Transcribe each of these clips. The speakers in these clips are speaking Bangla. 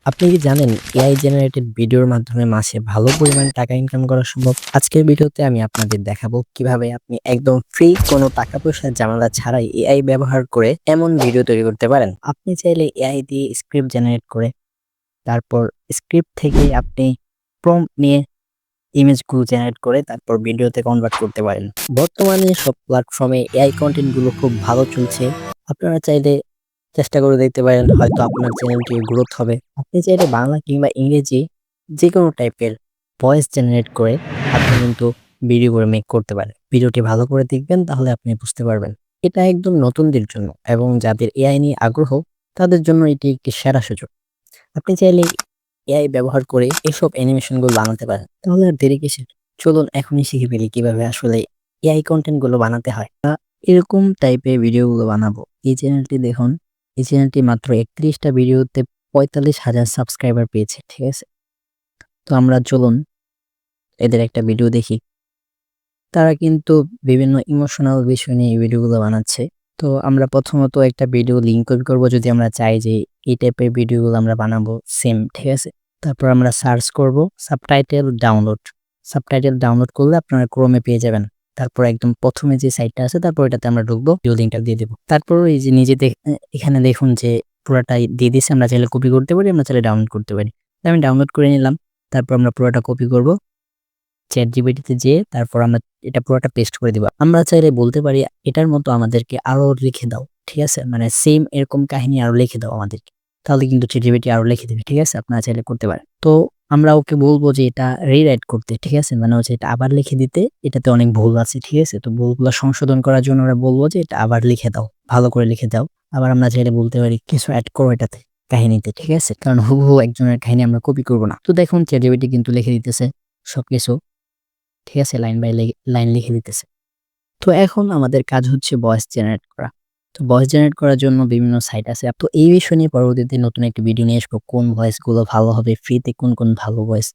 আপনি কি জানেন এআই জেনারেটেড ভিডিওর মাধ্যমে মাসে ভালো পরিমাণ টাকা ইনকাম করা সম্ভব? আজকের ভিডিওতে আমি আপনাদের দেখাবো কিভাবে আপনি একদম ফ্রি কোনো টাকা পয়সার ঝামেলা ছাড়াই এআই ব্যবহার করে এমন ভিডিও তৈরি করতে পারেন। আপনি চাইলে এআই দিয়ে স্ক্রিপ্ট জেনারেট করে তারপর স্ক্রিপ্ট থেকে আপনি প্রম্পট নিয়ে ইমেজগুলো জেনারেট করে তারপর ভিডিওতে কনভার্ট করতে পারেন। বর্তমানে সব প্ল্যাটফর্মে এআই কনটেন্ট গুলো খুব ভালো চলছে। আপনারা চাইলে চেষ্টা করে দেখতে পারেন, হয়তো আপনার চ্যানেলটির গ্রোথ হবে। আপনি চাইলে বাংলা কিংবা ইংরেজি যেকোনো টাইপের ভয়েস জেনারেট করে আপনি কিন্তু ভিডিও করে মেক করতে পারেন। ভিডিওটি ভালো করে দেখবেন তাহলে আপনি বুঝতে পারবেন। এটা একদম নতুনদের জন্য এবং যাদের এআই নিয়ে আগ্রহ তাদের জন্য এটি একটি সেরা সুযোগ। আপনি চাইলে এআই ব্যবহার করে এসব অ্যানিমেশন গুলো বানাতে পারেন। তাহলে আর দেরি কিসের? চলুন এখনই শিখে ফেলি কিভাবে আসলে এআই কনটেন্ট গুলো বানাতে হয়। এরকম টাইপের ভিডিওগুলো বানাবো। এই চ্যানেলটি দেখুন, এই চ্যানেলটি মাত্র ৩১ টা ভিডিওতে ৪৫,০০০ সাবস্ক্রাইবার পেয়েছে। ঠিক আছে? তো আমরা চলুন এদের একটা ভিডিও দেখি। তারা কিন্তু বিভিন্ন ইমোশনাল বিষয় নিয়ে এই ভিডিওগুলো বানাচ্ছে। তো আমরা প্রথমত একটা ভিডিও লিংক কপি করব যদি আমরা চাই যে এই টাইপের ভিডিওগুলো আমরা বানাবো সেম, ঠিক আছে? তারপর আমরা সার্চ করব সাবটাইটেল ডাউনলোড। সাবটাইটেল ডাউনলোড করলে আপনারা ক্রোমে পেয়ে যাবেন। তারপর একদম প্রথমে যে সাইটটা আছে তারপর এটাতে আমরা ঢুকবো, ভিডিও লিংকটা দিয়ে দেব। তারপর এই যে নিজে এখানে দেখুন যে পুরাটাই দিয়ে দিয়েছে। আমরা চাইলে কপি করতে পারি, আমরা চাইলে ডাউনলোড করতে পারি। আমি ডাউনলোড করে নিলাম। তারপর আমরা পুরোটা কপি করব। ChatGPT-তে যেয়ে তারপর আমরা এটা পুরোটা পেস্ট করে দিব। আমরা চাইলে বলতে পারি এটার মতো আমাদেরকে আরো লিখে দাও। ঠিক আছে? মানে সেম এরকম কাহিনী আরো লিখে দাও আমাদেরকে। তাহলে কিন্তু ChatGPT আরো লিখে দিবে। ঠিক আছে? আপনারা চাইলে করতে পারেন। তো আমরা ওকে বলবো যে এটা রিরাইট করতে। ঠিক আছে? মানে হচ্ছে এটা আবার লিখে দিতে। এটাতে অনেক ভুল আছে। ঠিক আছে? তো ভুলগুলো সংশোধন করার জন্য আমরা বলবো যে এটা আবার লিখে দাও। ভালো করে লিখে দাও। আবার আমরা চাইলে বলতে পারি কিছু এড করো এটাতে, কাহিনীতে। ঠিক আছে? কারণ হুবহু একজনের কাহিনী আমরা কপি করব না। তো দেখুন ChatGPT কিন্তু লিখে দিতেছে সবকিছু। ঠিক আছে? লাইন বাই লাইন লিখে দিতেছে। তো এখন আমাদের কাজ হচ্ছে ভয়েস জেনারেট করা। তো ভয়েস জেনারেট করার জন্য বিভিন্ন সাইট আছে। তো এই বিষয় নিয়ে পরবর্তীতে নতুন একটি ভিডিও নিয়ে আসবো। কোন ভয়েস গুলো ভালো হবে, ফ্রিতে কোন ভালো ভয়েস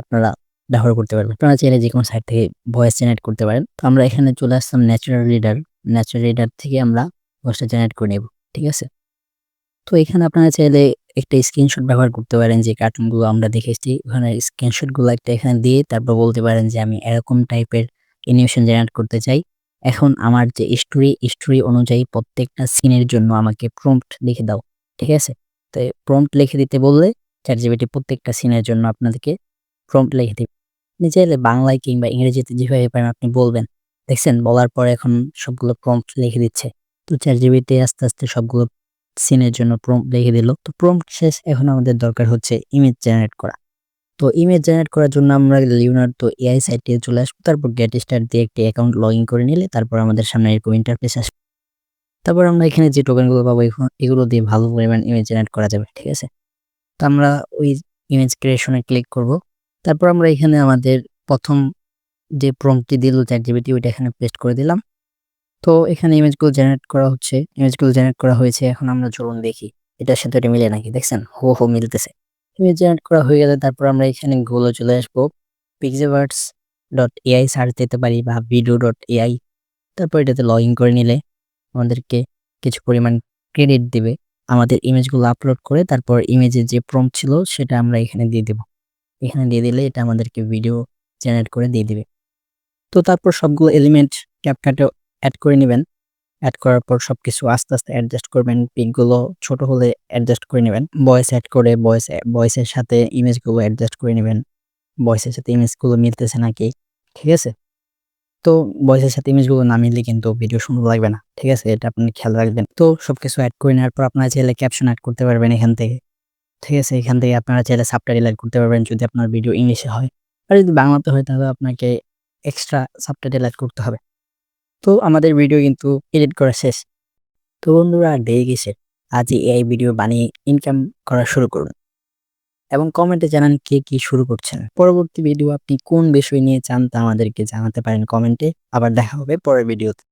আপনারা ব্যবহার করতে পারবেন। আপনারা চাইলে যেকোনো সাইট থেকে ভয়েস জেনারেট করতে পারেন। তো আমরা এখানে চলে আসলাম ন্যাচারাল রিডার। ন্যাচারাল রিডার থেকে আমরা ভয়েসটা জেনারেট করে নেব। ঠিক আছে? তো এখানে আপনারা চাইলে একটা স্ক্রিনশট ব্যবহার করতে পারেন যে কার্টুনগুলো আমরা দেখেছি। ওখানে স্ক্রিনশটগুলো একটা এখানে দিয়ে তারপর বলতে পারেন যে আমি এরকম টাইপের অ্যানিমেশন জেনারেট করতে চাই। এখন আমার যে স্টোরি অনুযায়ী প্রত্যেকটা সিনের জন্য আমাকে প্রম্পট লিখে দাও। ঠিক আছে? তো প্রম্পট লিখে দিতে বললে ChatGPT প্রত্যেকটা সিনের জন্য আপনাদেরকে প্রম্পট লিখে দিবে। আপনি চাইলে বাংলায় কিংবা ইংরেজিতে যেভাবে পারেন আপনি বলবেন। দেখছেন? বলার পরে এখন সবগুলো প্রম্পট লিখে দিচ্ছে। তো ChatGPT আস্তে, আস্তে সবগুলো সিনের জন্য প্রম্পট লিখে দিল। তো প্রম্পট শেষ, এখন আমাদের দরকার হচ্ছে ইমেজ জেনারেট করা। তো ইমেজ জেনারেট করার জন্য আমরা লিওনার্দো এআই সাইটে চলে আসবো। তারপর গেট স্টার্ট দিয়ে একটি অ্যাকাউন্ট লগইন করে নিলে তারপর আমাদের সামনে এরকম ইন্টারফেস আসবে। তারপর আমরা এখানে যে টোকেনগুলো পাবো এগুলো দিয়ে ভালো পরিমাণ ইমেজ জেনারেট করা যাবে। ঠিক আছে? তো আমরা ওই ইমেজ ক্রিয়েশন এ ক্লিক করব। তারপর আমরা এখানে আমাদের ১ম যে প্রম্পটটি দিল ChatGPT ওইটা এখানে পেস্ট করে দিলাম। তো এখানে ইমেজগুলো জেনারেট করা হচ্ছে। ইমেজগুলো জেনারেট করা হয়েছে। এখন আমরা চলুন দেখি এটার সাথে এটা মিলে নাকি। দেখছেন? হুবহু মিলতেছে। ইমেজ জেনারেট করা হয়ে গেলে তারপর আমরা এখানে গুগলে চলে আসবো। pixelworks.ai সার্চ দিতে পারি বা video.ai। তারপর এটাতে লগইন করে নিলে আমাদেরকে কিছু পরিমাণ ক্রেডিট দিবে। আমাদের ইমেজগুলো আপলোড করে তারপর ইমেজের যে প্রম্পট ছিল সেটা আমরা এখানে দিয়ে দেব। এখানে দিয়ে দিলে এটা আমাদেরকে ভিডিও জেনারেট করে দিয়ে দিবে। তো তারপর সবগুলো এলিমেন্ট ক্যাপকাটে এড করে নিবেন। এড করার পর সবকিছু আস্তে, আস্তে অ্যাডজাস্ট করবেন। পিকগুলো ছোট হলে অ্যাডজাস্ট করে নিবেন। ভয়েস এড করে ভয়েসের সাথে ইমেজগুলো অ্যাডজাস্ট করে নিবেন। ভয়েসের সাথে ইমেজগুলো মিলতেছে নাকি। ঠিক আছে? তো ভয়েসের সাথে ইমেজগুলো না মিললে কিন্তু ভিডিও সুন্দর লাগবে না। ঠিক আছে? এটা আপনি খেয়াল রাখবেন। তো সবকিছু এড করে নেওয়ার পর আপনারা চাইলে ক্যাপশন এড করতে পারবেন এখান থেকে। ঠিক আছে? এখান থেকে আপনারা চাইলে সাবটাইটেল এড করতে পারবেন যদি আপনার ভিডিও ইংলিশে হয়। আর যদি বাংলাতে হয় তাহলে আপনাকে এক্সট্রা সাবটাইটেল এড করতে হবে। তো আমাদের ভিডিও কিন্তু এডিট করা শেষ। তো বন্ধুরা আর দেরি কিসের? আজই এআই ভিডিও বানিয়ে ইনকাম করা শুরু করুন এবং কমেন্টে জানান কে কি শুরু করছেন। পরবর্তী ভিডিও আপনি কোন বিষয় নিয়ে চান তা আমাদেরকে জানাতে পারেন কমেন্টে। আবার দেখা হবে পরের ভিডিওতে।